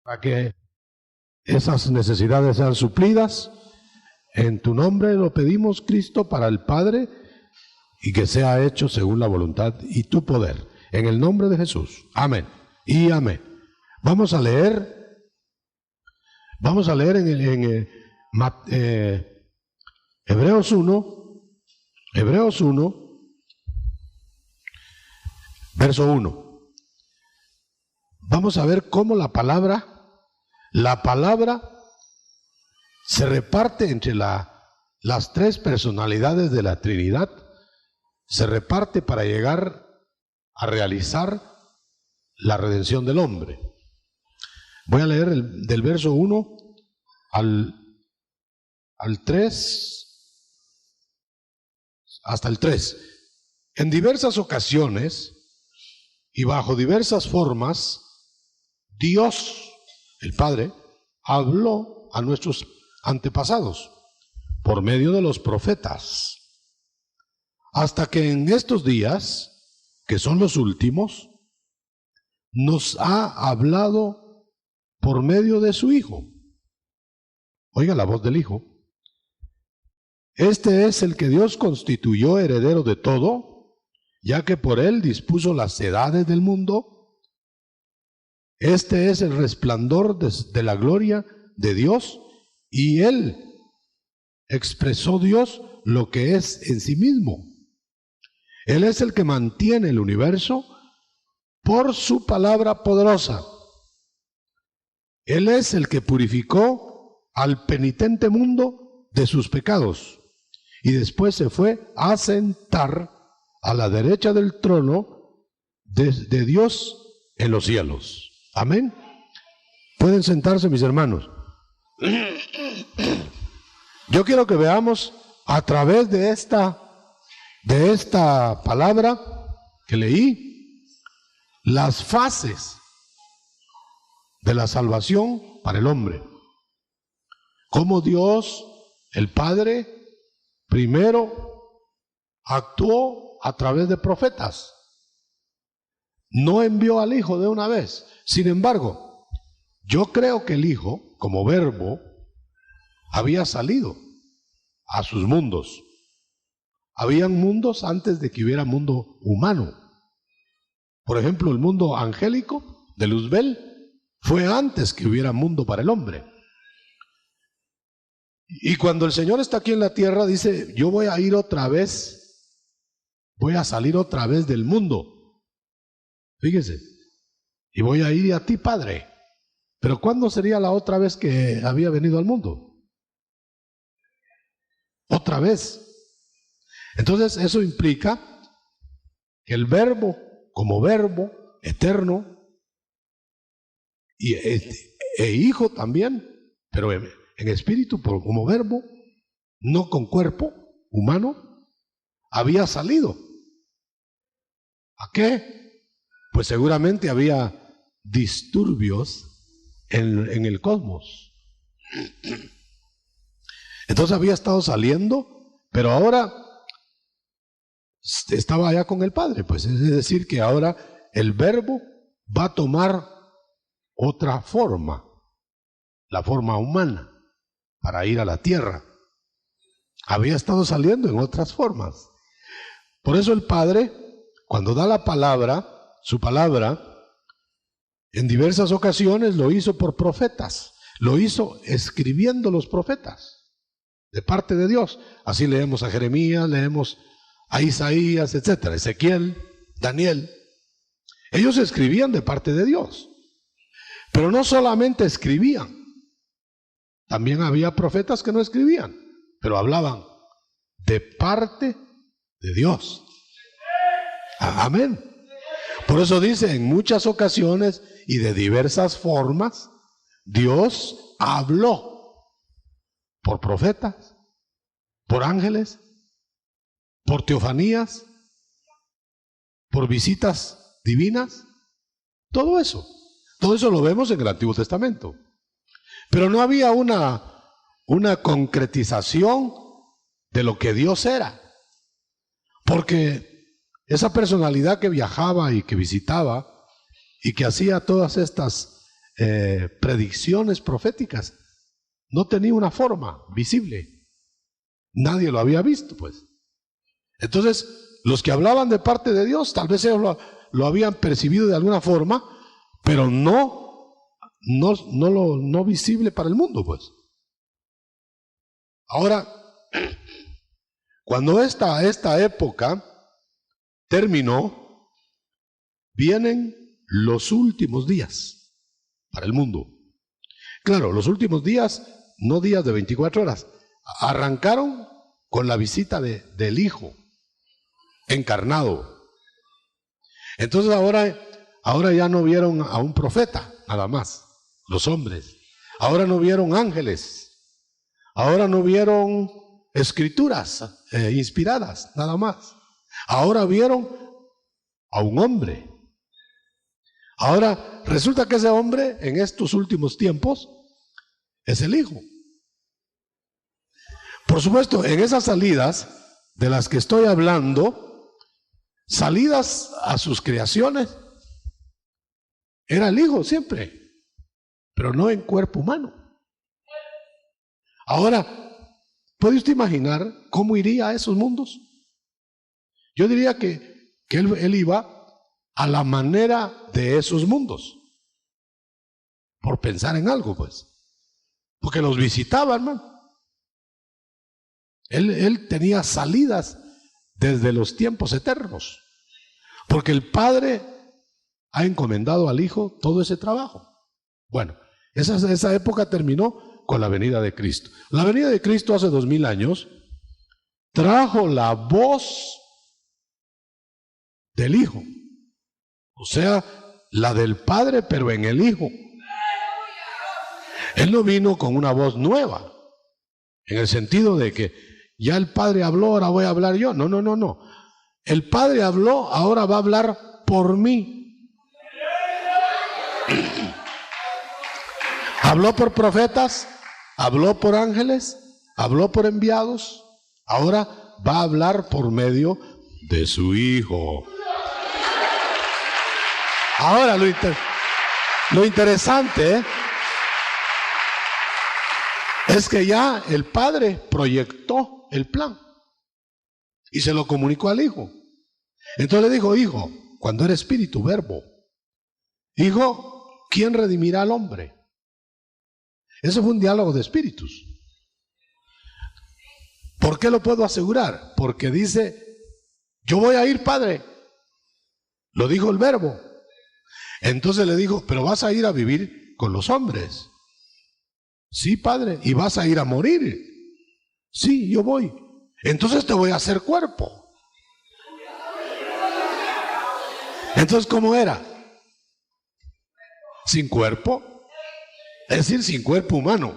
para que esas necesidades sean suplidas. En tu nombre lo pedimos, Cristo, para el Padre, y que sea hecho según la voluntad y tu poder. En el nombre de Jesús. Amén y amén. Vamos a leer en Hebreos 1, verso 1. Vamos a ver cómo la palabra se reparte entre las tres personalidades de la Trinidad, se reparte para llegar a realizar la redención del hombre. Voy a leer del verso 1 al 3, hasta el 3. En diversas ocasiones y bajo diversas formas, Dios, el Padre, habló a nuestros antepasados por medio de los profetas, hasta que en estos días, que son los últimos, nos ha hablado por medio de su Hijo. Oiga la voz del Hijo. Este es el que Dios constituyó heredero de todo, ya que por él dispuso las edades del mundo. Este es el resplandor de la gloria de Dios, y él expresó Dios lo que es en sí mismo. Él es el que mantiene el universo por su palabra poderosa. Él es el que purificó al penitente mundo de sus pecados y después se fue a sentar a la derecha del trono de Dios en los cielos. Amén. Pueden sentarse, mis hermanos. Yo quiero que veamos a través de esta palabra que leí las fases de la salvación para el hombre. Cómo Dios, el Padre, primero actuó a través de profetas. No envió al Hijo de una vez. Sin embargo, yo creo que el Hijo, como verbo, había salido a sus mundos. Habían mundos antes de que hubiera mundo humano. Por ejemplo, el mundo angélico de Luzbel fue antes que hubiera mundo para el hombre. Y cuando el Señor está aquí en la tierra, dice, yo voy a ir otra vez, voy a salir otra vez del mundo. Fíjese, y voy a ir a ti, Padre. Pero ¿cuándo sería la otra vez que había venido al mundo? Otra vez. Entonces eso implica que el verbo, como verbo eterno, e hijo también, pero en espíritu, como verbo, no con cuerpo humano, había salido. ¿A qué? Pues seguramente había disturbios en el cosmos. Entonces había estado saliendo, pero ahora estaba allá con el Padre. Pues es decir que ahora el verbo va a tomar otra forma, la forma humana, para ir a la tierra. Había estado saliendo en otras formas. Por eso el Padre, cuando da la palabra, su palabra, en diversas ocasiones lo hizo por profetas, lo hizo escribiendo los profetas, de parte de Dios. Así leemos a Jeremías, leemos a Isaías, etcétera, Ezequiel, Daniel. Ellos escribían de parte de Dios. Pero no solamente escribían, también había profetas que no escribían, pero hablaban de parte de Dios. Amén. Por eso dice, en muchas ocasiones y de diversas formas, Dios habló por profetas, por ángeles, por teofanías, por visitas divinas, todo eso. Todo eso lo vemos en el Antiguo Testamento. Pero no había una concretización de lo que Dios era. Porque esa personalidad que viajaba y que visitaba y que hacía todas estas predicciones proféticas, no tenía una forma visible. Nadie lo había visto, pues. Entonces, los que hablaban de parte de Dios, tal vez ellos lo habían percibido de alguna forma, pero no visible para el mundo, pues. Ahora, cuando esta época terminó, vienen los últimos días para el mundo. Claro, los últimos días, no días de 24 horas, arrancaron con la visita del Hijo encarnado. Entonces ahora ya no vieron a un profeta, nada más, los hombres. Ahora no vieron ángeles. Ahora no vieron escrituras inspiradas, nada más. Ahora vieron a un hombre. Ahora resulta que ese hombre en estos últimos tiempos es el Hijo. Por supuesto, en esas salidas de las que estoy hablando, salidas a sus creaciones, era el Hijo siempre, pero no en cuerpo humano. Ahora, ¿puede usted imaginar cómo iría a esos mundos? Yo diría que él iba a la manera de esos mundos, por pensar en algo, pues, porque los visitaba, hermano. Él tenía salidas desde los tiempos eternos, porque el Padre ha encomendado al Hijo todo ese trabajo. Bueno, esa época terminó con la venida de Cristo. La venida de Cristo hace 2000 años trajo la voz del Hijo, o sea, la del Padre, pero en el Hijo. Él no vino con una voz nueva, en el sentido de que ya el Padre habló, ahora voy a hablar yo. No. El Padre habló, ahora va a hablar por mí. Habló por profetas, habló por ángeles, habló por enviados, ahora va a hablar por medio de su Hijo. Ahora lo interesante es que ya el Padre proyectó el plan y se lo comunicó al Hijo. Entonces le dijo: Hijo, cuando era espíritu, verbo, Hijo, ¿quién redimirá al hombre? Eso fue un diálogo de espíritus. ¿Por qué lo puedo asegurar? Porque dice: yo voy a ir, Padre. Lo dijo el verbo. Entonces le dijo: pero vas a ir a vivir con los hombres. Sí, Padre. ¿Y vas a ir a morir? Sí, yo voy. Entonces te voy a hacer cuerpo. Entonces, ¿cómo era? Sin cuerpo, es decir, sin cuerpo humano.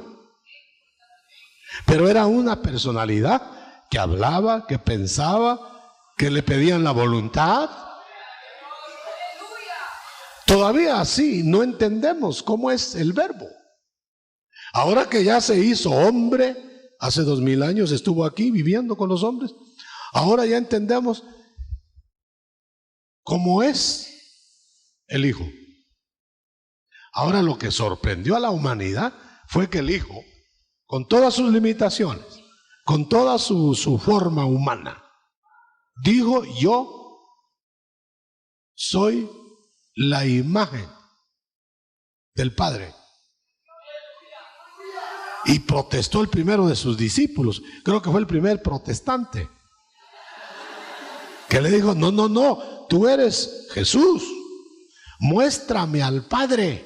Pero era una personalidad que hablaba, que pensaba, que le pedían la voluntad. Todavía así no entendemos cómo es el verbo. Ahora que ya se hizo hombre, hace 2000 años estuvo aquí viviendo con los hombres, ahora ya entendemos cómo es el Hijo. Ahora lo que sorprendió a la humanidad fue que el Hijo, con todas sus limitaciones, con toda su forma humana, dijo: yo soy la imagen del Padre. Y protestó el primero de sus discípulos, creo que fue el primer protestante, que le dijo: no, tú eres Jesús, muéstrame al Padre.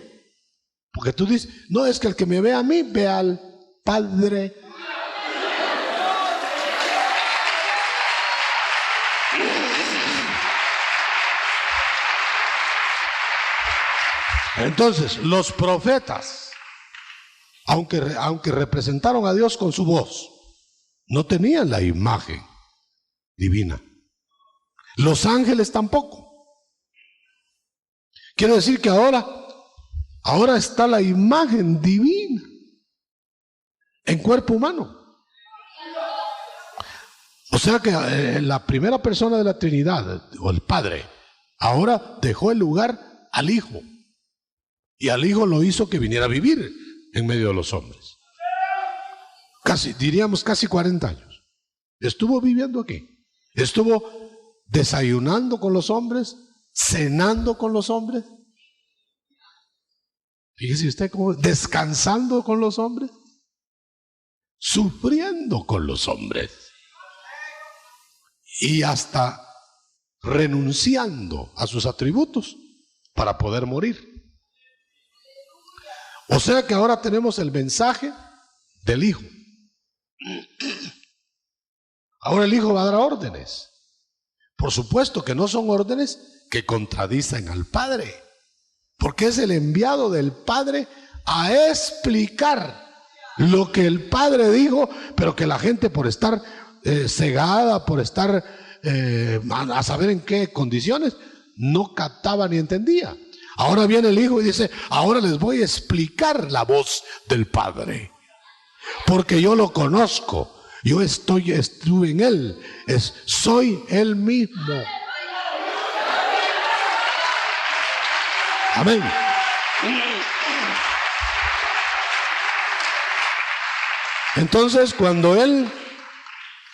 Porque tú dices: no, es que el que me ve a mí, ve al Padre. Entonces, los profetas, aunque representaron a Dios con su voz, no tenían la imagen divina. Los ángeles tampoco. Quiere decir que ahora está la imagen divina en cuerpo humano. O sea que la primera persona de la Trinidad, o el Padre, ahora dejó el lugar al Hijo. Y al Hijo lo hizo que viniera a vivir en medio de los hombres. Diríamos casi 40 años. Estuvo viviendo aquí. Estuvo desayunando con los hombres, cenando con los hombres. Fíjese usted cómo, descansando con los hombres, sufriendo con los hombres y hasta renunciando a sus atributos para poder morir. O sea que ahora tenemos el mensaje del Hijo. Ahora el Hijo va a dar órdenes. Por supuesto que no son órdenes que contradicen al Padre, porque es el enviado del Padre a explicar lo que el Padre dijo, pero que la gente por estar cegada, por estar a saber en qué condiciones, no captaba ni entendía. Ahora viene el Hijo y dice, ahora les voy a explicar la voz del Padre, porque yo lo conozco, yo estuve en Él, soy Él mismo. Amén. Entonces, cuando Él,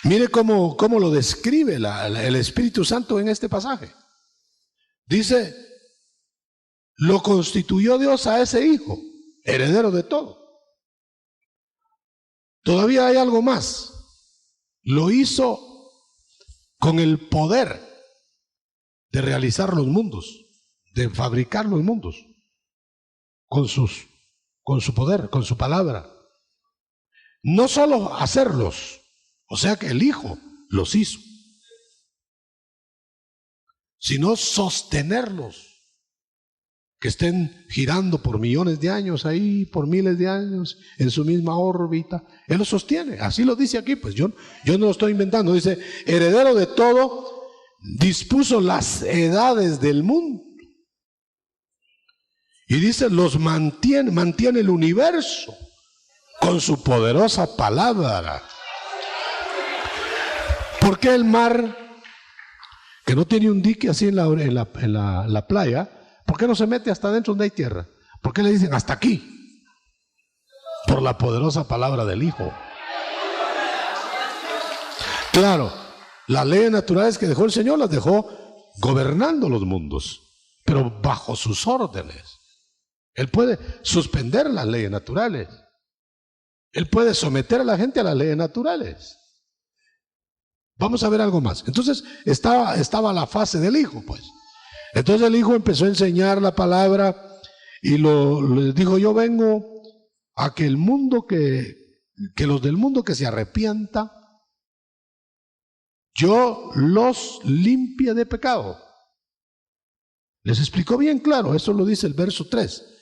mire cómo lo describe el Espíritu Santo en este pasaje. Dice, lo constituyó Dios a ese Hijo, heredero de todo. Todavía hay algo más. Lo hizo con el poder de realizar los mundos, de fabricar los mundos, con su poder, con su palabra. No solo hacerlos, o sea que el Hijo los hizo, sino sostenerlos, que estén girando por millones de años ahí, por miles de años, en su misma órbita. Él los sostiene, así lo dice aquí, pues yo no lo estoy inventando. Dice, heredero de todo, dispuso las edades del mundo. Y dice, los mantiene el universo con su poderosa palabra. ¿Por qué el mar, que no tiene un dique así en la playa, por qué no se mete hasta adentro donde hay tierra? ¿Por qué le dicen hasta aquí? Por la poderosa palabra del Hijo. Claro, las leyes naturales que dejó el Señor las dejó gobernando los mundos, pero bajo sus órdenes. Él puede suspender las leyes naturales. Él puede someter a la gente a las leyes naturales. Vamos a ver algo más. Entonces estaba la fase del Hijo, pues. Entonces el Hijo empezó a enseñar la palabra y les dijo, yo vengo a que el mundo que los del mundo que se arrepienta, yo los limpie de pecado. Les explicó bien claro, eso lo dice el verso 3.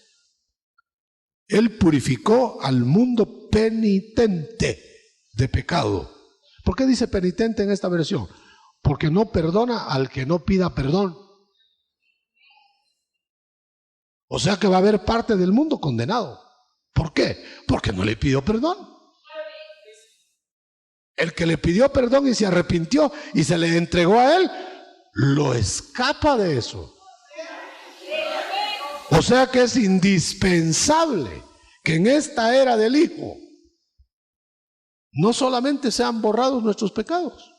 Él purificó al mundo penitente de pecado. ¿Por qué dice penitente en esta versión? Porque no perdona al que no pida perdón. O sea que va a haber parte del mundo condenado. ¿Por qué? Porque no le pidió perdón. El que le pidió perdón y se arrepintió y se le entregó a él, lo escapa de eso. O sea que es indispensable que en esta era del Hijo no solamente sean borrados nuestros pecados,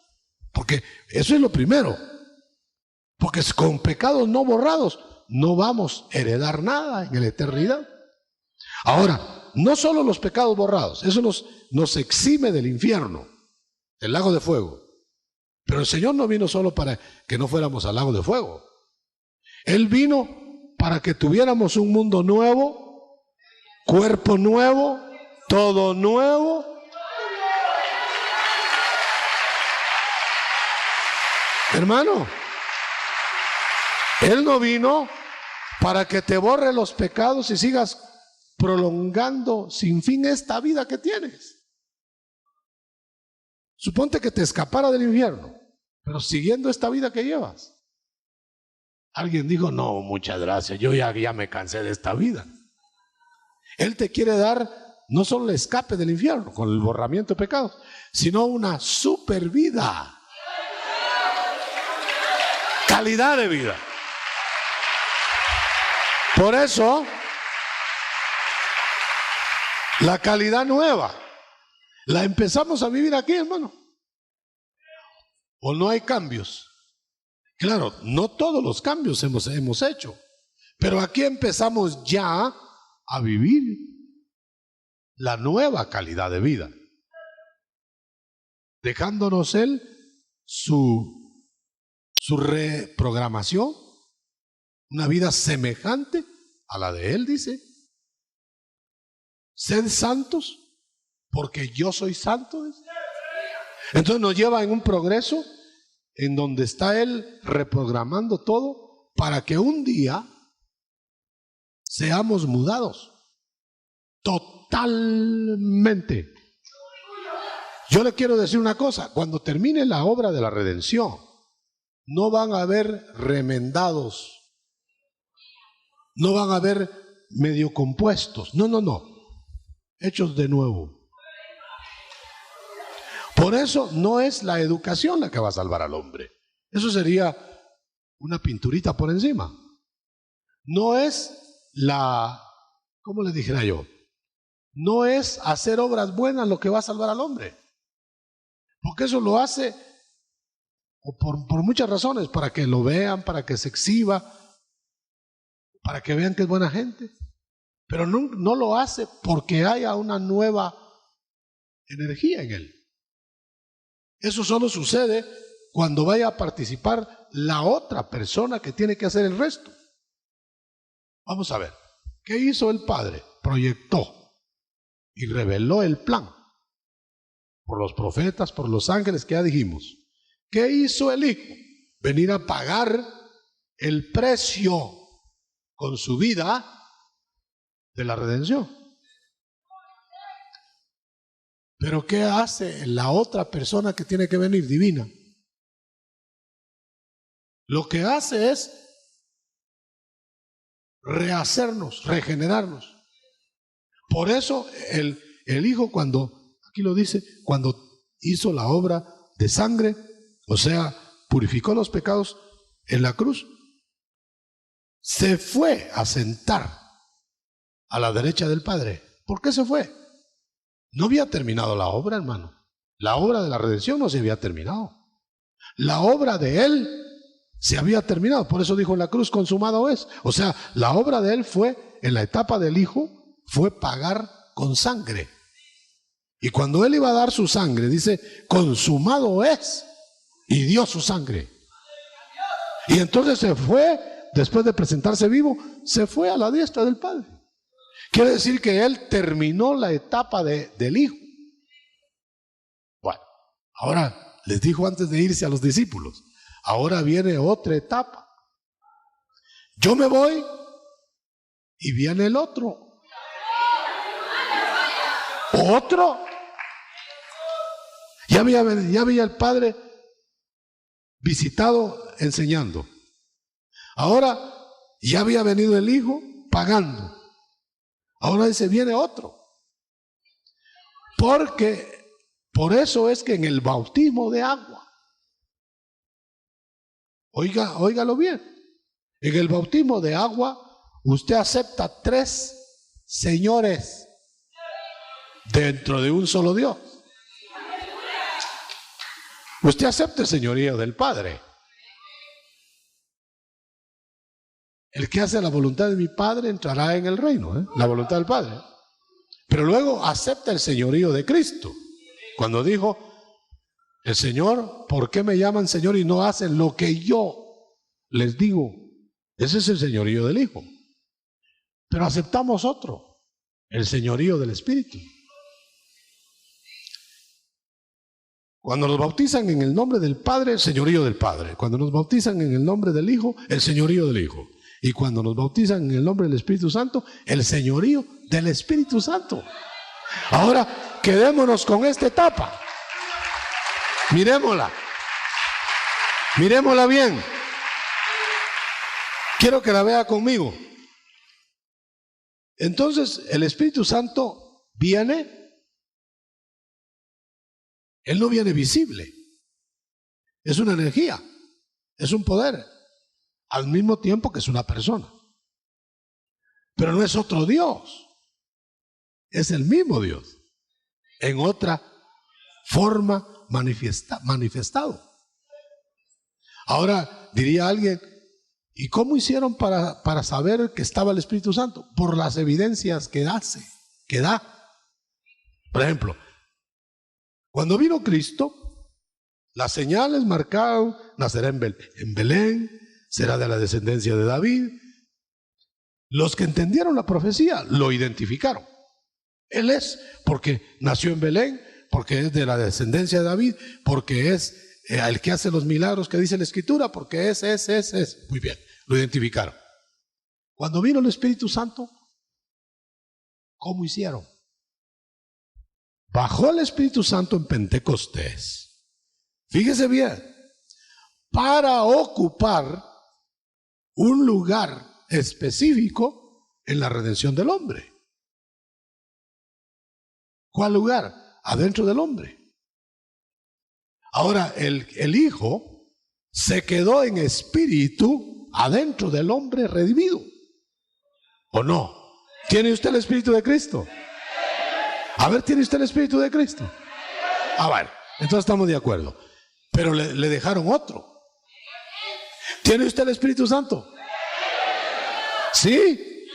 porque eso es lo primero, porque con pecados no borrados no vamos a heredar nada en la eternidad. Ahora, no solo los pecados borrados, eso nos exime del infierno, del lago de fuego, pero el Señor no vino solo para que no fuéramos al lago de fuego. Él vino para que tuviéramos un mundo nuevo, cuerpo nuevo, todo nuevo. Hermano, Él no vino para que te borre los pecados y sigas prolongando sin fin esta vida que tienes. Suponte que te escapara del infierno, pero siguiendo esta vida que llevas. Alguien dijo, no, muchas gracias, yo ya me cansé de esta vida. Él te quiere dar no solo el escape del infierno con el borramiento de pecados, sino una super vida. Calidad de vida. Por eso La calidad nueva. La empezamos a vivir aquí, hermano. ¿O no hay cambios? Claro, no todos los cambios hemos hecho, pero aquí empezamos ya a vivir la nueva calidad de vida, dejándonos Él su reprogramación, una vida semejante a la de Él, dice. Sed santos, porque yo soy santo. Entonces nos lleva en un progreso en donde está Él reprogramando todo para que un día seamos mudados totalmente. Yo le quiero decir una cosa: cuando termine la obra de la redención, no van a haber remendados, no van a haber medio compuestos, no, hechos de nuevo. Por eso no es la educación la que va a salvar al hombre. Eso sería una pinturita por encima. No es ¿cómo le dijera yo? No es hacer obras buenas lo que va a salvar al hombre. Porque eso lo hace por muchas razones, para que lo vean, para que se exhiba, para que vean que es buena gente. Pero no lo hace porque haya una nueva energía en él. Eso solo sucede cuando vaya a participar la otra persona que tiene que hacer el resto. Vamos a ver, ¿qué hizo el Padre? Proyectó y reveló el plan por los profetas, por los ángeles que ya dijimos. ¿Qué hizo el Hijo? Venir a pagar el precio con su vida de la redención. Pero ¿qué hace la otra persona que tiene que venir, divina? Lo que hace es rehacernos, regenerarnos. Por eso el Hijo, cuando, aquí lo dice, cuando hizo la obra de sangre, o sea, purificó los pecados en la cruz, se fue a sentar a la derecha del Padre. ¿Por qué se fue? No había terminado la obra, hermano. La obra de la redención no se había terminado. La obra de Él se había terminado. Por eso dijo en la cruz: consumado es. O sea, la obra de Él fue, en la etapa del Hijo, fue pagar con sangre. Y cuando Él iba a dar su sangre, dice: consumado es. Y dio su sangre. Y entonces se fue, después de presentarse vivo, se fue a la diestra del Padre. Quiere decir que Él terminó la etapa del Hijo. Bueno, ahora les dijo antes de irse a los discípulos: ahora viene otra etapa. Yo me voy y viene el otro. ¿Otro? Ya había el Padre visitado enseñando. Ahora ya había venido el Hijo pagando. Ahora dice: viene otro. Porque por eso es que en el bautismo de agua, óigalo bien, en el bautismo de agua usted acepta 3 señores dentro de un solo Dios. Usted acepta el señorío del Padre. El que hace la voluntad de mi Padre entrará en el reino, la voluntad del Padre. Pero luego acepta el señorío de Cristo. Cuando dijo el Señor: ¿por qué me llaman Señor y no hacen lo que yo les digo? Ese es el señorío del Hijo. Pero aceptamos otro, el señorío del Espíritu. Cuando nos bautizan en el nombre del Padre, el señorío del Padre. Cuando nos bautizan en el nombre del Hijo, el señorío del Hijo. Y cuando nos bautizan en el nombre del Espíritu Santo, el señorío del Espíritu Santo. Ahora, quedémonos con esta etapa. Miremosla. Miremosla bien. Quiero que la vea conmigo. Entonces, el Espíritu Santo viene. Él no viene visible. Es una energía. Es un poder. Al mismo tiempo que es una persona. Pero no es otro Dios. Es el mismo Dios, en otra forma manifestado. Ahora diría alguien, ¿y cómo hicieron para saber que estaba el Espíritu Santo? Por las evidencias que da. Por ejemplo, cuando vino Cristo, las señales marcaron: nacerá en Belén, será de la descendencia de David. Los que entendieron la profecía lo identificaron. Él es, porque nació en Belén, porque es de la descendencia de David, porque es el que hace los milagros que dice la Escritura, porque es. Muy bien, lo identificaron. Cuando vino el Espíritu Santo, ¿cómo hicieron? Bajó el Espíritu Santo en Pentecostés. Fíjese bien, para ocupar un lugar específico en la redención del hombre. ¿Cuál lugar? Adentro del hombre. Ahora, el Hijo se quedó en espíritu adentro del hombre redimido. ¿O no? ¿Tiene usted el Espíritu de Cristo? A ver, ¿tiene usted el Espíritu de Cristo? Bueno, entonces estamos de acuerdo. Pero le dejaron otro. ¿Tiene usted el Espíritu Santo? ¿Sí?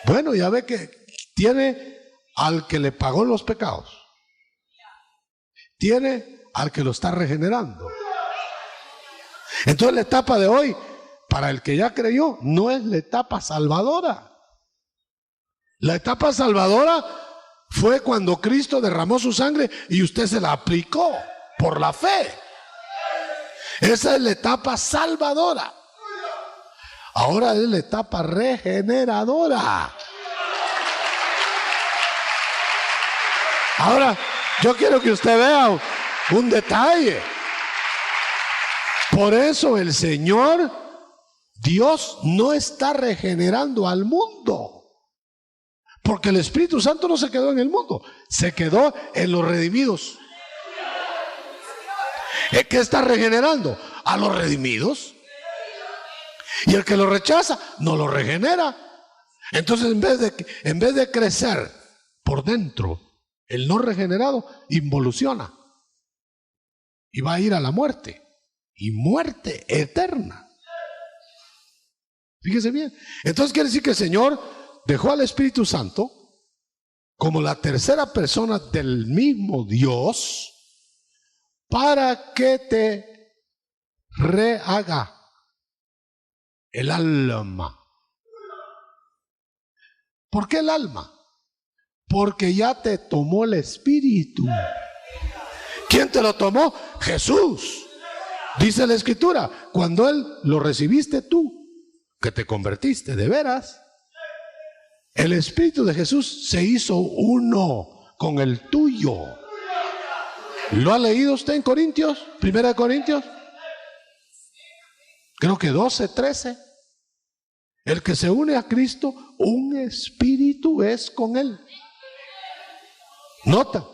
Bueno, ya ve que tiene al que le pagó los pecados. Tiene al que lo está regenerando. Entonces la etapa de hoy, para el que ya creyó, no es la etapa salvadora. La etapa salvadora fue cuando Cristo derramó su sangre y usted se la aplicó por la fe. Esa es la etapa salvadora. Ahora es la etapa regeneradora. Ahora, yo quiero que usted vea un detalle. Por eso el Señor, Dios, no está regenerando al mundo. Porque el Espíritu Santo no se quedó en el mundo, se quedó en los redimidos. ¿Qué está regenerando? A los redimidos. Y el que lo rechaza, no lo regenera. Entonces, en vez de crecer por dentro, el no regenerado involuciona y va a ir a la muerte, y muerte eterna. Fíjese bien. Entonces quiere decir que el Señor dejó al Espíritu Santo como la tercera persona del mismo Dios para que te rehaga el alma. ¿Por qué el alma? Porque ya te tomó el Espíritu. ¿Quién te lo tomó? Jesús. Dice la Escritura, cuando Él lo recibiste tú, que te convertiste de veras, el Espíritu de Jesús se hizo uno con el tuyo. ¿Lo ha leído usted en Corintios? Primera de Corintios. Creo que 12, 13. El que se une a Cristo, un espíritu es con Él. Nota.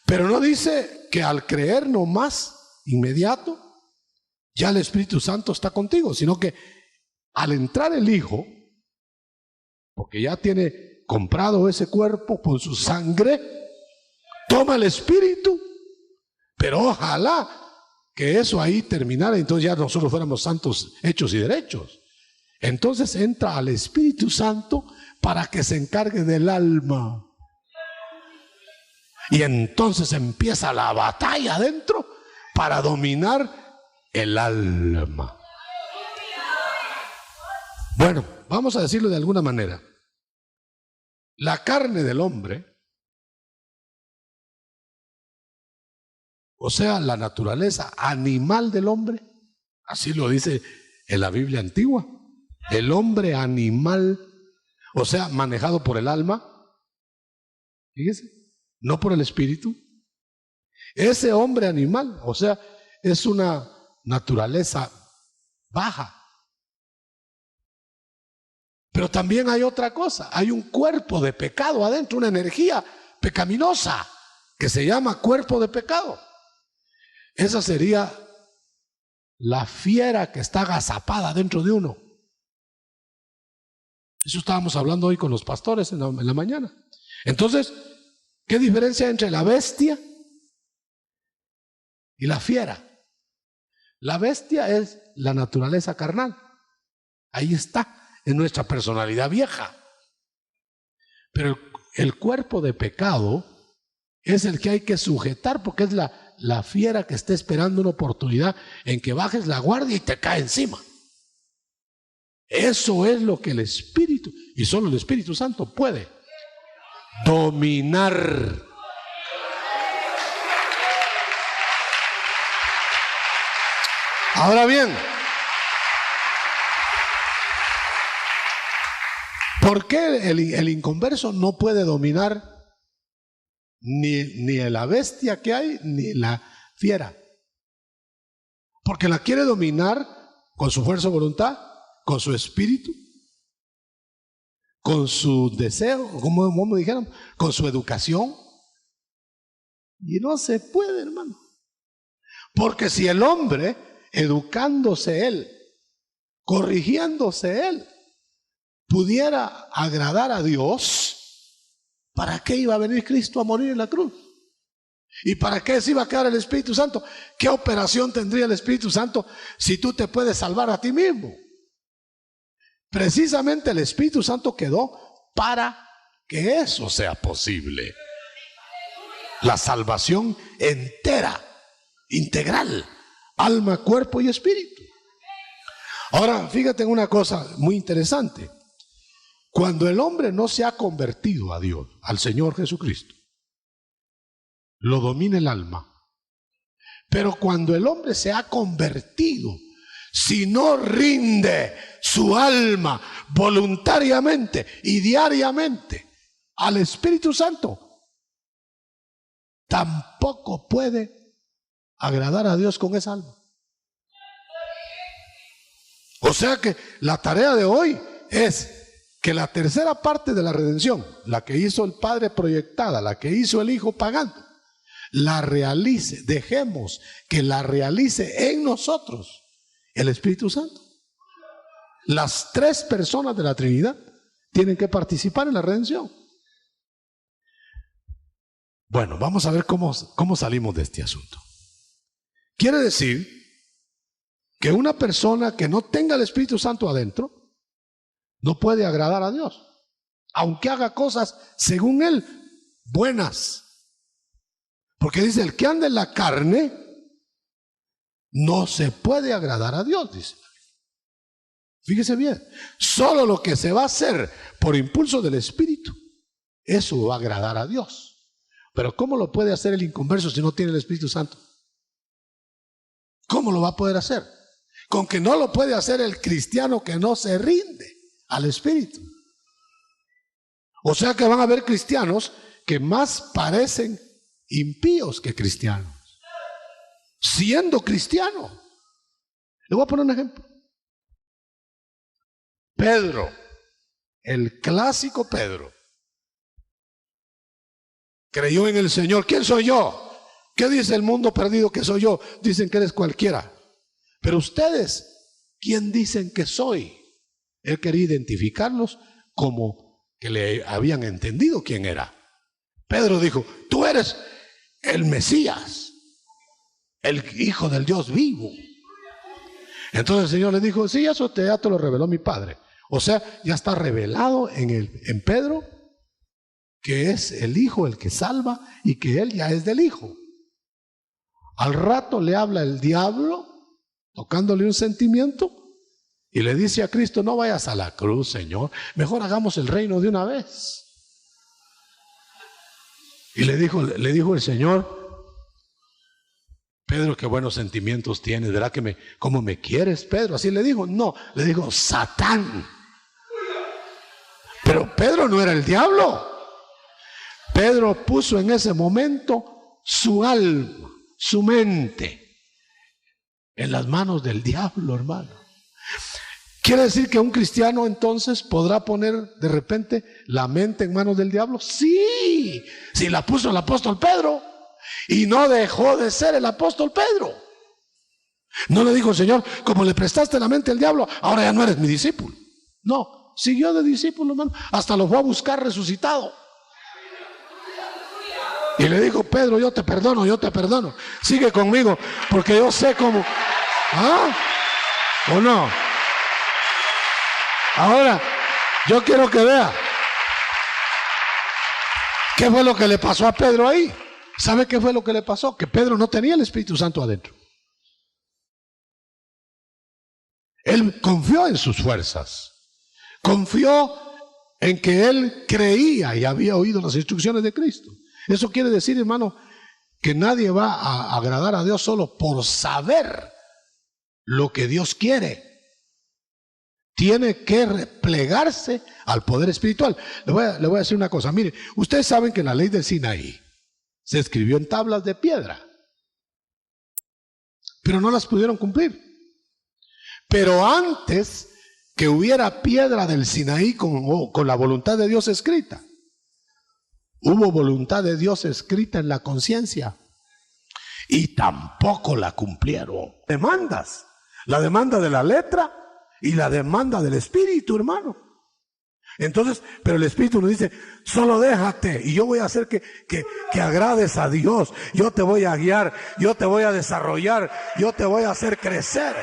Pero no dice que al creer nomás, inmediato, ya el Espíritu Santo está contigo, sino que al entrar el Hijo, porque ya tiene comprado ese cuerpo con su sangre, toma el Espíritu. Pero ojalá que eso ahí terminara, entonces ya nosotros fuéramos santos hechos y derechos. Entonces entra al Espíritu Santo para que se encargue del alma. Y entonces empieza la batalla adentro para dominar el alma. Bueno, vamos a decirlo de alguna manera. La carne del hombre, o sea, la naturaleza animal del hombre, así lo dice en la Biblia antigua, el hombre animal, o sea, manejado por el alma, fíjese, no por el espíritu. Ese hombre animal, o sea, es una naturaleza baja. Pero también hay otra cosa, hay un cuerpo de pecado adentro, una energía pecaminosa que se llama cuerpo de pecado. Esa sería la fiera que está agazapada dentro de uno. Eso estábamos hablando hoy con los pastores en la mañana. Entonces, ¿qué diferencia hay entre la bestia y la fiera? La bestia es la naturaleza carnal. Ahí está, en nuestra personalidad vieja. Pero el cuerpo de pecado es el que hay que sujetar, porque es la fiera que está esperando una oportunidad en que bajes la guardia y te cae encima. Eso es lo que el Espíritu, y solo el Espíritu Santo puede dominar. Ahora bien, ¿por qué el inconverso no puede dominar ni la bestia que hay, ni la fiera? Porque la quiere dominar con su fuerza de voluntad, con su espíritu, con su deseo, como dijeron, con su educación. Y no se puede, hermano. Porque si el hombre, educándose él, corrigiéndose él, pudiera agradar a Dios, ¿para qué iba a venir Cristo a morir en la cruz? ¿Y para qué se iba a quedar el Espíritu Santo? ¿Qué operación tendría el Espíritu Santo si tú te puedes salvar a ti mismo? Precisamente el Espíritu Santo quedó para que eso sea posible. La salvación entera, integral, alma, cuerpo y espíritu. Ahora, fíjate en una cosa muy interesante. Cuando el hombre no se ha convertido a Dios, al Señor Jesucristo, lo domina el alma. Pero cuando el hombre se ha convertido, si no rinde su alma voluntariamente y diariamente al Espíritu Santo, tampoco puede agradar a Dios con esa alma. O sea que la tarea de hoy es que la tercera parte de la redención, la que hizo el Padre proyectada, la que hizo el Hijo pagando, la realice, dejemos que la realice en nosotros el Espíritu Santo. Las tres personas de la Trinidad tienen que participar en la redención. Bueno, vamos a ver cómo salimos de este asunto. Quiere decir que una persona que no tenga el Espíritu Santo adentro no puede agradar a Dios, aunque haga cosas según él buenas. Porque dice, el que anda en la carne no se puede agradar a Dios, dice. Fíjese bien, solo lo que se va a hacer por impulso del Espíritu, eso va a agradar a Dios. Pero ¿cómo lo puede hacer el inconverso si no tiene el Espíritu Santo? ¿Cómo lo va a poder hacer? Con que no lo puede hacer el cristiano que no se rinde al Espíritu. O sea que van a haber cristianos que más parecen impíos que cristianos, siendo cristiano. Le voy a poner un ejemplo. Pedro, el clásico Pedro, creyó en el Señor. ¿Quién soy yo? ¿Qué dice el mundo perdido que soy yo? Dicen que eres cualquiera. Pero ustedes, ¿quién dicen que soy? Él quería identificarlos como que le habían entendido quién era. Pedro dijo, tú eres el Mesías, el Hijo del Dios vivo. Entonces el Señor le dijo, sí, eso ya te lo reveló mi Padre. O sea, ya está revelado en Pedro que es el Hijo el que salva y que Él ya es del Hijo. Al rato le habla el diablo, tocándole un sentimiento, y le dice a Cristo, no vayas a la cruz, Señor, mejor hagamos el reino de una vez. Y le dijo el Señor, Pedro, qué buenos sentimientos tienes, ¿verdad que cómo me quieres, Pedro? Así le dijo. No, le dijo Satán. Pero Pedro no era el diablo. Pedro puso en ese momento su alma, su mente, en las manos del diablo, hermano. ¿Quiere decir que un cristiano entonces podrá poner de repente la mente en manos del diablo? Sí, si la puso el apóstol Pedro. Y no dejó de ser el apóstol Pedro. No le dijo, Señor, como le prestaste la mente al diablo, ahora ya no eres mi discípulo. No, siguió de discípulo, hermano, hasta lo fue a buscar resucitado. Y le dijo: Pedro, yo te perdono. Sigue conmigo, porque yo sé cómo. ¿Ah? ¿O no? Ahora, yo quiero que vea qué fue lo que le pasó a Pedro ahí. ¿Sabe qué fue lo que le pasó? Que Pedro no tenía el Espíritu Santo adentro. Él confió en sus fuerzas. Confió en que él creía y había oído las instrucciones de Cristo. Eso quiere decir, hermano, que nadie va a agradar a Dios solo por saber lo que Dios quiere. Tiene que replegarse al poder espiritual. Le voy a decir una cosa. Mire, ustedes saben que la ley del Sinaí se escribió en tablas de piedra, pero no las pudieron cumplir. Pero antes que hubiera piedra del Sinaí con la voluntad de Dios escrita, hubo voluntad de Dios escrita en la conciencia y tampoco la cumplieron. Demandas, la demanda de la letra y la demanda del Espíritu, hermano. Entonces, pero el Espíritu nos dice: solo déjate y yo voy a hacer que agrades a Dios. Yo te voy a guiar, yo te voy a desarrollar, yo te voy a hacer crecer.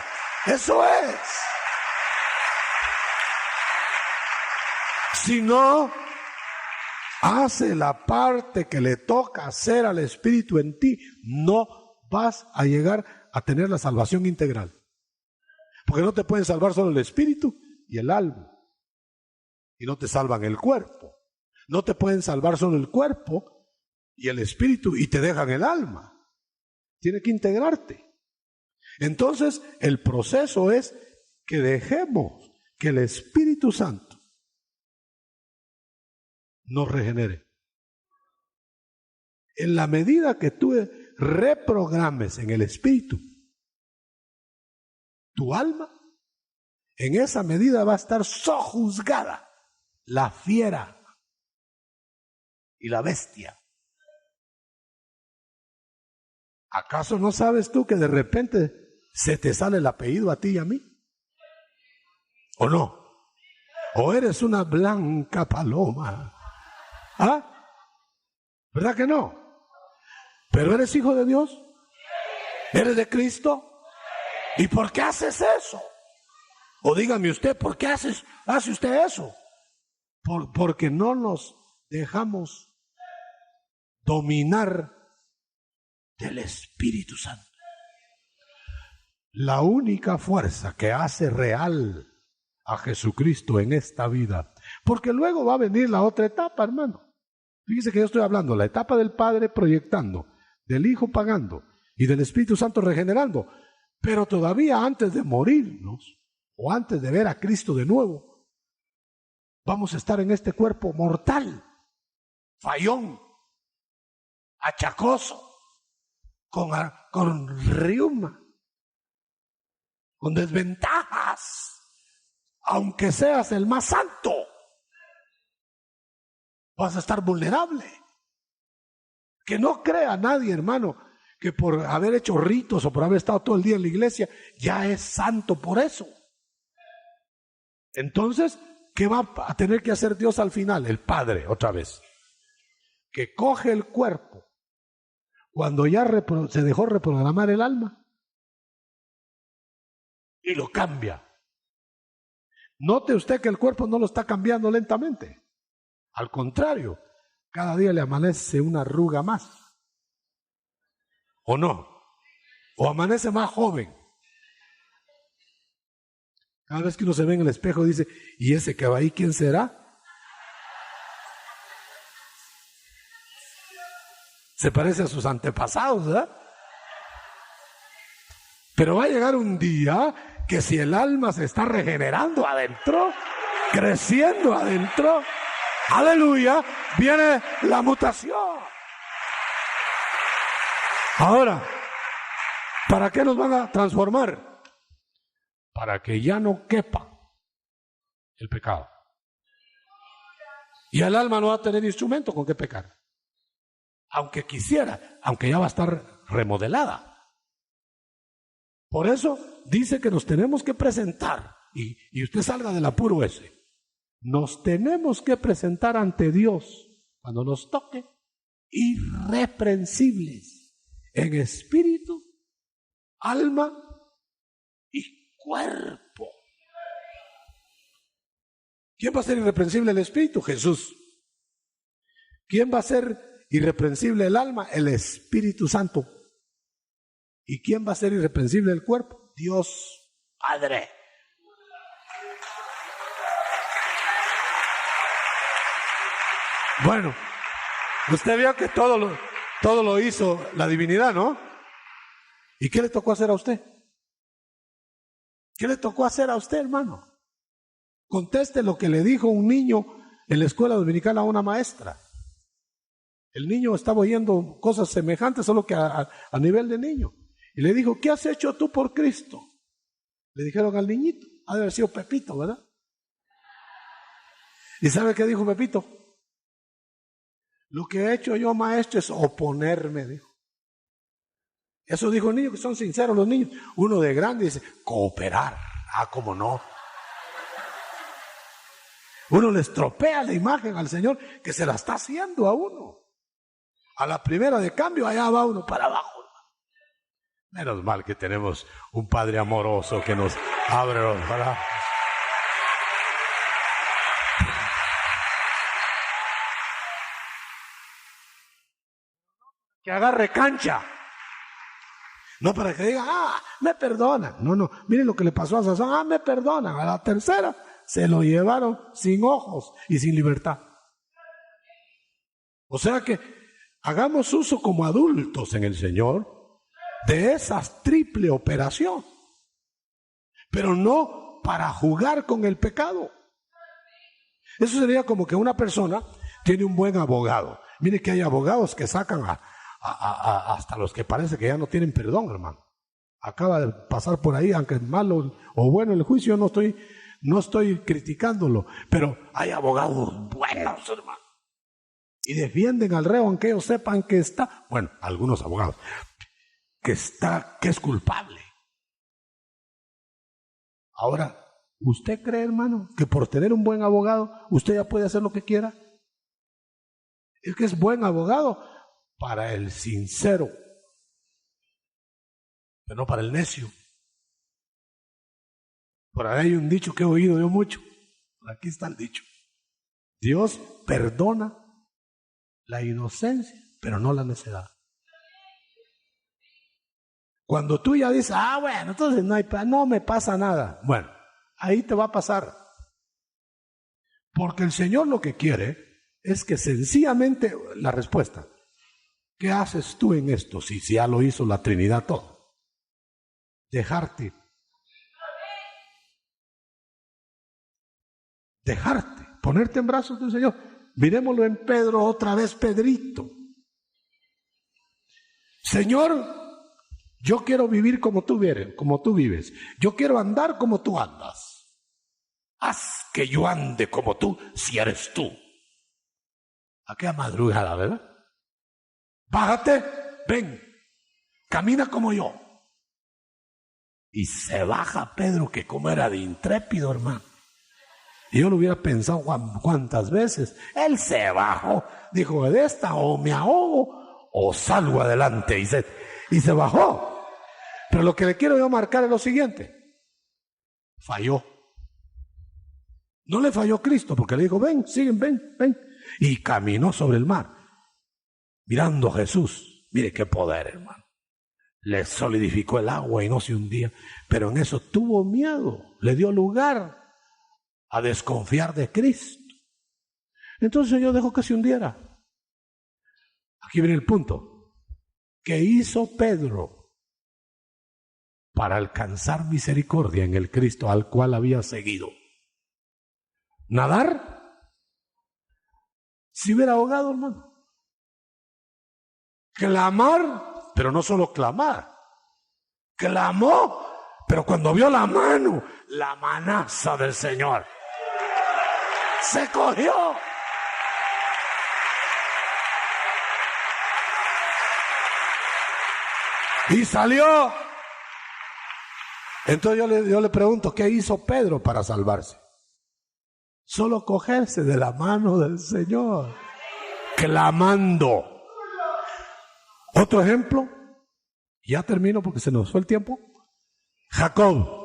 Eso es. Si no hace la parte que le toca hacer al Espíritu en ti, no vas a llegar a tener la salvación integral. Porque no te pueden salvar solo el Espíritu y el alma. Y no te salvan el cuerpo. No te pueden salvar solo el cuerpo y el Espíritu y te dejan el alma. Tiene que integrarte. Entonces, el proceso es que dejemos que el Espíritu Santo nos regenere. En la medida que tú reprogrames en el Espíritu tu alma, en esa medida va a estar sojuzgada la fiera y la bestia. ¿Acaso no sabes tú que de repente se te sale el apellido a ti y a mí? ¿O no? ¿O eres una blanca paloma? ¿Ah? ¿Verdad que no? ¿Pero eres hijo de Dios? ¿Eres de Cristo? ¿Y por qué haces eso? O dígame usted, ¿por qué hace usted eso? Porque no nos dejamos dominar del Espíritu Santo. La única fuerza que hace real a Jesucristo en esta vida, porque luego va a venir la otra etapa, hermano. Fíjese que yo estoy hablando la etapa del Padre proyectando, del Hijo pagando y del Espíritu Santo regenerando. Pero todavía antes de morirnos o antes de ver a Cristo de nuevo, vamos a estar en este cuerpo mortal, fallón, achacoso, con riuma, con desventajas. Aunque seas el más santo, vas a estar vulnerable. Que no crea nadie, hermano, que por haber hecho ritos o por haber estado todo el día en la iglesia, ya es santo por eso. Entonces, ¿qué va a tener que hacer Dios al final? El Padre, otra vez. Que coge el cuerpo, cuando ya se dejó reprogramar el alma, y lo cambia. Note usted que el cuerpo no lo está cambiando lentamente. Al contrario, cada día le amanece una arruga más. ¿O no? O amanece más joven. Cada vez que uno se ve en el espejo dice: ¿y ese que va ahí quién será? Se parece a sus antepasados, ¿verdad? Pero va a llegar un día que si el alma se está regenerando adentro, creciendo adentro, aleluya, viene la mutación. Ahora, ¿para qué nos van a transformar? Para que ya no quepa el pecado. Y el alma no va a tener instrumento con qué pecar. Aunque quisiera, aunque ya va a estar remodelada. Por eso dice que nos tenemos que presentar, y usted salga del apuro ese. Nos tenemos que presentar ante Dios cuando nos toque irreprensibles en espíritu, alma y cuerpo. ¿Quién va a ser irreprensible el espíritu? Jesús. ¿Quién va a ser irreprensible el alma? El Espíritu Santo. ¿Y quién va a ser irreprensible el cuerpo? Dios Padre. Bueno, usted vio que todo lo hizo la divinidad, ¿no? ¿Y qué le tocó hacer a usted? ¿Qué le tocó hacer a usted, hermano? Conteste lo que le dijo un niño en la escuela dominical a una maestra. El niño estaba oyendo cosas semejantes, solo que a nivel de niño. Y le dijo, ¿qué has hecho tú por Cristo? Le dijeron al niñito, ha de haber sido Pepito, ¿verdad? ¿Y sabe qué dijo Pepito? Lo que he hecho yo, maestro, es oponerme, dijo. Eso dijo el niño, que son sinceros los niños. Uno de grande dice, cooperar. Ah, ¿cómo no? Uno le estropea la imagen al Señor que se la está haciendo a uno. A la primera de cambio, allá va uno para abajo. Menos mal que tenemos un Padre amoroso que nos abre los brazos. Que agarre cancha. No para que diga, me perdonan. No, miren lo que le pasó a Sansón, me perdonan. A la tercera se lo llevaron sin ojos y sin libertad. O sea que hagamos uso como adultos en el Señor de esa triple operación, pero no para jugar con el pecado. Eso sería como que una persona tiene un buen abogado. Mire que hay abogados que sacan hasta los que parece que ya no tienen perdón, hermano. Acaba de pasar por ahí, aunque es malo o bueno el juicio, no estoy criticándolo, pero hay abogados buenos, hermano, y defienden al reo aunque ellos sepan que está, bueno, algunos abogados, que es culpable. Ahora, ¿usted cree, hermano, que por tener un buen abogado usted ya puede hacer lo que quiera? Es que es buen abogado para el sincero, pero no para el necio. Por ahí hay un dicho que he oído yo mucho. Aquí está el dicho. Dios perdona la inocencia, pero no la necedad. Cuando tú ya dices, bueno, entonces no me pasa nada. Bueno, ahí te va a pasar. Porque el Señor lo que quiere es que sencillamente la respuesta, ¿qué haces tú en esto? Si ya lo hizo la Trinidad todo. Dejarte, ponerte en brazos del Señor. Miremoslo en Pedro otra vez, Pedrito. Señor, yo quiero vivir como tú vives. Yo quiero andar como tú andas. Haz que yo ande como tú, si eres tú. Aquella madrugada, ¿verdad? Bájate, ven, camina como yo. Y se baja Pedro, que como era de intrépido, hermano. Y yo lo hubiera pensado cuántas veces. Él se bajó, dijo, de esta o me ahogo o salgo adelante. Y se bajó. Pero lo que le quiero yo marcar es lo siguiente. Falló. No le falló Cristo, porque le dijo, ven. Y caminó sobre el mar, mirando a Jesús. Mire qué poder, hermano. Le solidificó el agua y no se hundía. Pero en eso tuvo miedo. Le dio lugar a desconfiar de Cristo. Entonces yo dejó que se hundiera. Aquí viene el punto. ¿Qué hizo Pedro para alcanzar misericordia en el Cristo al cual había seguido? ¿Nadar? Si hubiera ahogado, hermano. Clamar, pero no solo clamar. Clamó, pero cuando vio la mano, la manaza del Señor, se cogió. Y salió. Entonces yo le pregunto, ¿qué hizo Pedro para salvarse? Solo cogerse de la mano del Señor, clamando. Otro ejemplo, ya termino porque se nos fue el tiempo. Jacob,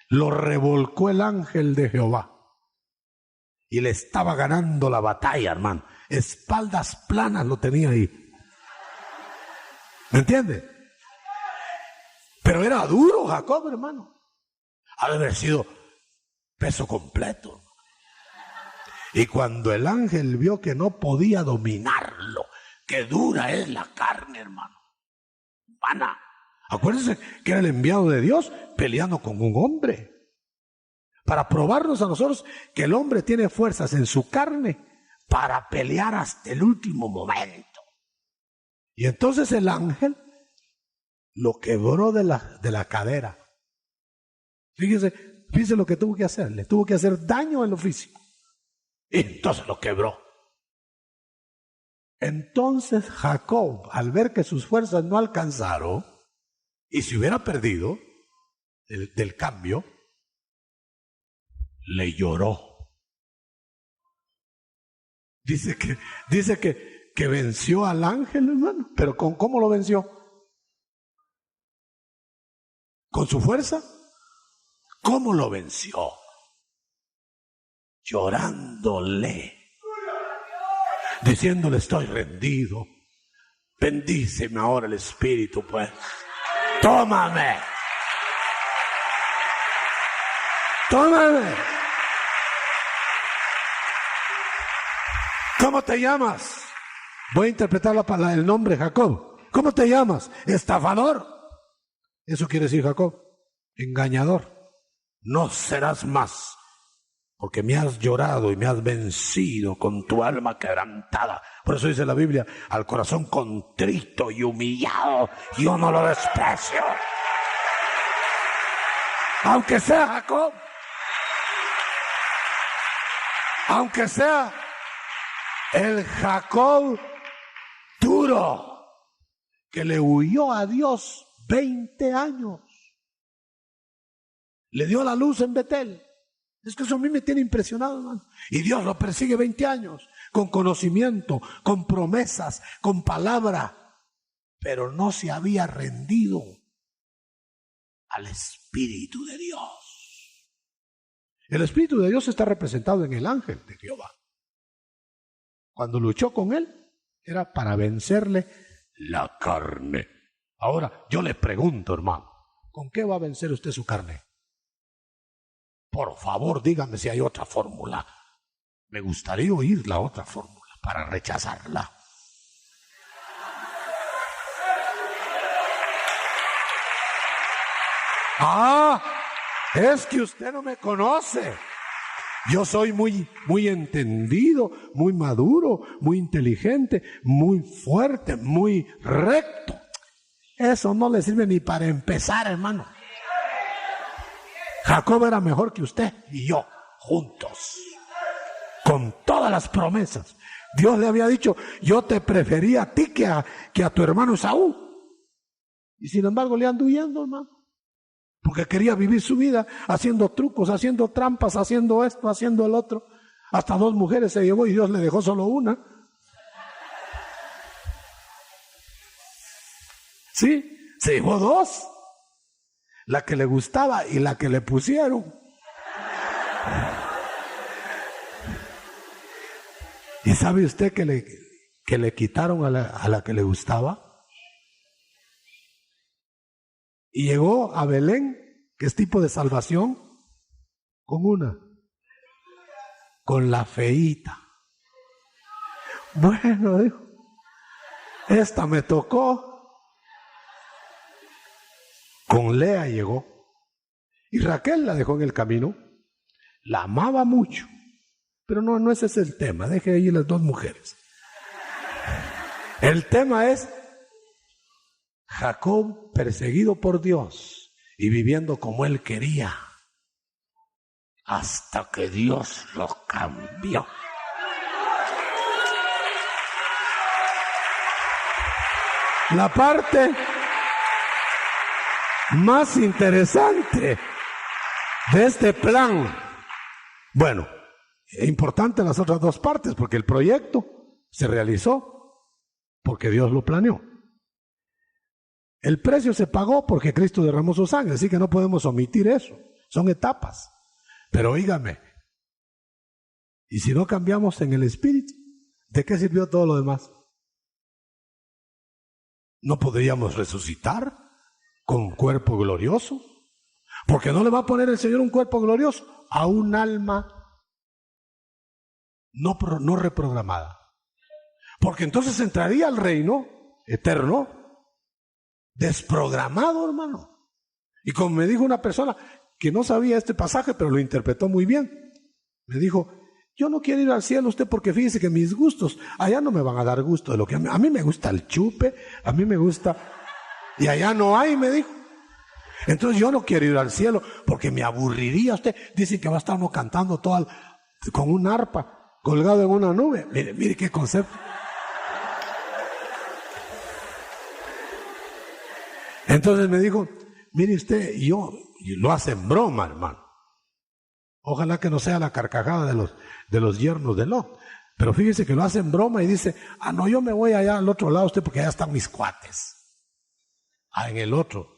lo revolcó el ángel de Jehová y le estaba ganando la batalla, hermano. Espaldas planas lo tenía ahí. ¿Me entiende? Pero era duro Jacob, hermano. Ha de haber sido peso completo. Y cuando el ángel vio que no podía dominarlo, que dura es la carne, hermano. Vana. Acuérdense que era el enviado de Dios peleando con un hombre. Para probarnos a nosotros que el hombre tiene fuerzas en su carne para pelear hasta el último momento. Y entonces el ángel lo quebró de la cadera. Fíjese lo que tuvo que hacer. Le tuvo que hacer daño en lo físico. Y entonces lo quebró. Entonces Jacob, al ver que sus fuerzas no alcanzaron y se hubiera perdido del cambio, le lloró. Dice que venció al ángel, hermano. Pero ¿cómo lo venció? ¿Con su fuerza? ¿Cómo lo venció? Llorándole. Diciéndole, estoy rendido. Bendíceme ahora el Espíritu, pues. Tómame. Tómame. ¿Cómo te llamas? Voy a interpretar el nombre Jacob. ¿Cómo te llamas? Estafador. Eso quiere decir Jacob. Engañador. No serás más, porque me has llorado y me has vencido con tu alma quebrantada. Por eso dice la Biblia, al corazón contrito y humillado, yo no lo desprecio. Aunque sea Jacob, aunque sea el Jacob duro, que le huyó a Dios 20 años. Le dio la luz en Betel. Es que eso a mí me tiene impresionado, hermano. Y Dios lo persigue 20 años, con conocimiento, con promesas, con palabra. Pero no se había rendido al Espíritu de Dios. El Espíritu de Dios está representado en el ángel de Jehová. Cuando luchó con él, era para vencerle la carne. Ahora, yo le pregunto, hermano, ¿con qué va a vencer usted su carne? Por favor, dígame si hay otra fórmula. Me gustaría oír la otra fórmula para rechazarla. Es que usted no me conoce. Yo soy muy entendido, muy maduro, muy inteligente, muy fuerte, muy recto. Eso no le sirve ni para empezar, hermano. Jacob era mejor que usted y yo, juntos, con todas las promesas. Dios le había dicho, yo te prefería a ti que a tu hermano Esaú. Y sin embargo le ando huyendo, hermano. Porque quería vivir su vida haciendo trucos, haciendo trampas, haciendo esto, haciendo el otro. Hasta 2 mujeres se llevó y Dios le dejó solo una. Sí, se llevó 2. La que le gustaba y la que le pusieron. ¿Y sabe usted que le quitaron a la que le gustaba? Y llegó a Belén, que es tipo de salvación, con la feíta. Bueno, dijo, esta me tocó. Con Lea llegó. Y Raquel la dejó en el camino. La amaba mucho. Pero no ese es el tema. Deje ahí las 2 mujeres. El tema es Jacob perseguido por Dios y viviendo como él quería. Hasta que Dios lo cambió. La parte más interesante de este plan. Bueno, es importante las otras 2 partes porque el proyecto se realizó porque Dios lo planeó. El precio se pagó porque Cristo derramó su sangre, así que no podemos omitir eso. Son etapas. Pero oígame, y si no cambiamos en el espíritu, ¿de qué sirvió todo lo demás? ¿No podríamos resucitar con un cuerpo glorioso? Porque no le va a poner el Señor un cuerpo glorioso a un alma no reprogramada. Porque entonces entraría al reino eterno desprogramado, hermano. Y como me dijo una persona que no sabía este pasaje, pero lo interpretó muy bien, me dijo: yo no quiero ir al cielo usted porque fíjese que mis gustos allá no me van a dar gusto de lo que a mí me gusta el chupe, a mí me gusta, y allá no hay, me dijo. Entonces yo no quiero ir al cielo porque me aburriría. Usted dice que va a estar uno cantando con un arpa colgado en una nube. Mire qué concepto. Entonces me dijo: mire usted, y lo hace en broma, hermano. Ojalá que no sea la carcajada de los yernos de Lot. Pero fíjese que lo hace en broma y dice: no, yo me voy allá al otro lado usted porque allá están mis cuates. En el otro.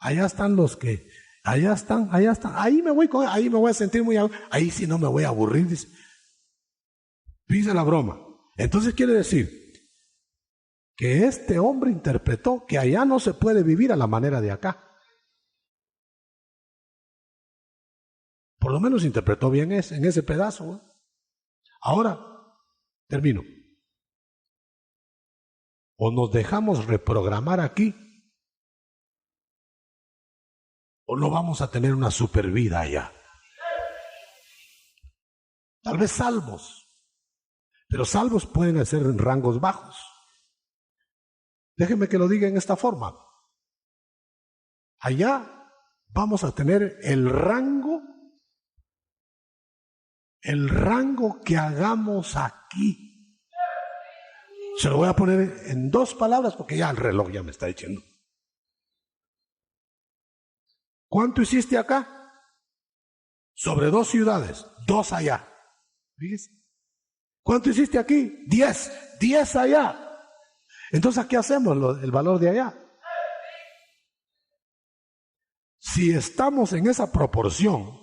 Allá están los que, allá están. Ahí me voy a sentir muy, ahí sí no me voy a aburrir, dice. Fíjese la broma. Entonces quiere decir que este hombre interpretó que allá no se puede vivir a la manera de acá. Por lo menos interpretó bien en ese pedazo. Ahora, termino. O nos dejamos reprogramar aquí, o no vamos a tener una super vida allá. Tal vez salvos, pero salvos pueden ser en rangos bajos. Déjenme que lo diga en esta forma. Allá vamos a tener el rango que hagamos aquí. Se lo voy a poner en 2 palabras porque ya el reloj ya me está diciendo. ¿Cuánto hiciste acá? Sobre 2 ciudades, 2 allá. Fíjese. ¿Cuánto hiciste aquí? 10 allá. Entonces, ¿qué hacemos? El valor de allá. Si estamos en esa proporción,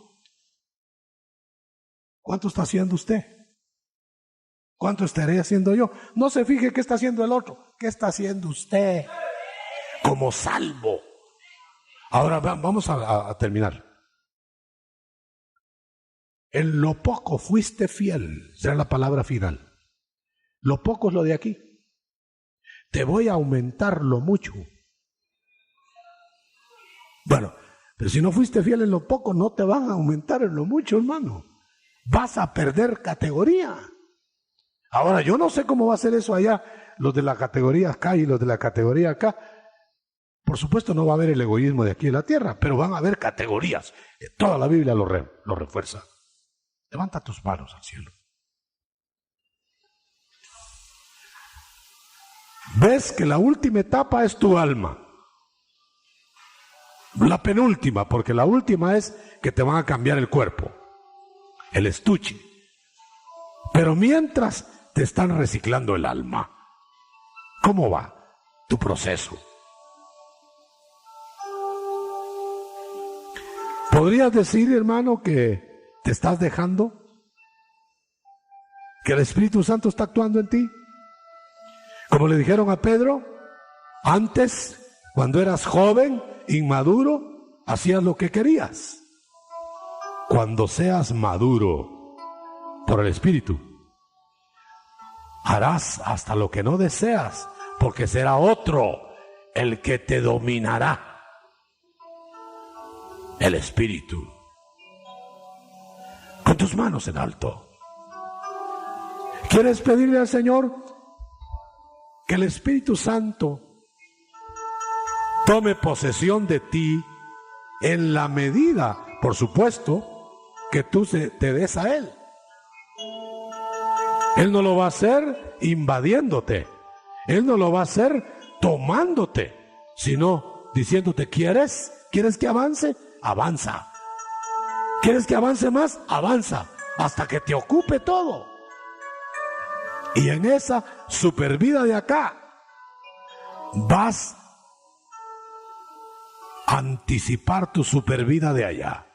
¿cuánto está haciendo usted? ¿Cuánto estaré haciendo yo? No se fije qué está haciendo el otro. ¿Qué está haciendo usted como salvo? Ahora vamos a terminar. En lo poco fuiste fiel, será la palabra final. Lo poco es lo de aquí. Te voy a aumentar lo mucho. Bueno, pero si no fuiste fiel en lo poco, no te van a aumentar en lo mucho, hermano. Vas a perder categoría. Ahora, yo no sé cómo va a ser eso allá, los de la categoría acá y los de la categoría acá. Por supuesto no va a haber el egoísmo de aquí en la tierra, pero van a haber categorías. Toda la Biblia lo refuerza. Levanta tus manos al cielo. Ves que la última etapa es tu alma. La penúltima, porque la última es que te van a cambiar el cuerpo, el estuche. Pero mientras te están reciclando el alma, ¿cómo va tu proceso? ¿Podrías decir, hermano, que te estás dejando? ¿Que el Espíritu Santo está actuando en ti? Como le dijeron a Pedro, antes, cuando eras joven, inmaduro, hacías lo que querías. Cuando seas maduro por el Espíritu, harás hasta lo que no deseas, porque será otro el que te dominará. El Espíritu. Con tus manos en alto. ¿Quieres pedirle al Señor que el Espíritu Santo tome posesión de ti en la medida, por supuesto, que tú te des a Él? Él no lo va a hacer invadiéndote. Él no lo va a hacer tomándote, sino diciéndote: ¿quieres que avance? Avanza. ¿Quieres que avance más? Avanza hasta que te ocupe todo. Y en esa super vida de acá vas anticipar tu supervida de allá.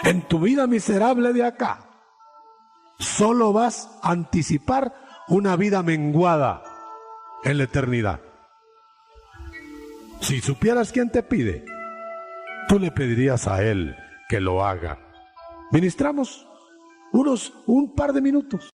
En tu vida miserable de acá, solo vas a anticipar una vida menguada en la eternidad. Si supieras quién te pide, tú le pedirías a Él que lo haga. Ministramos un par de minutos.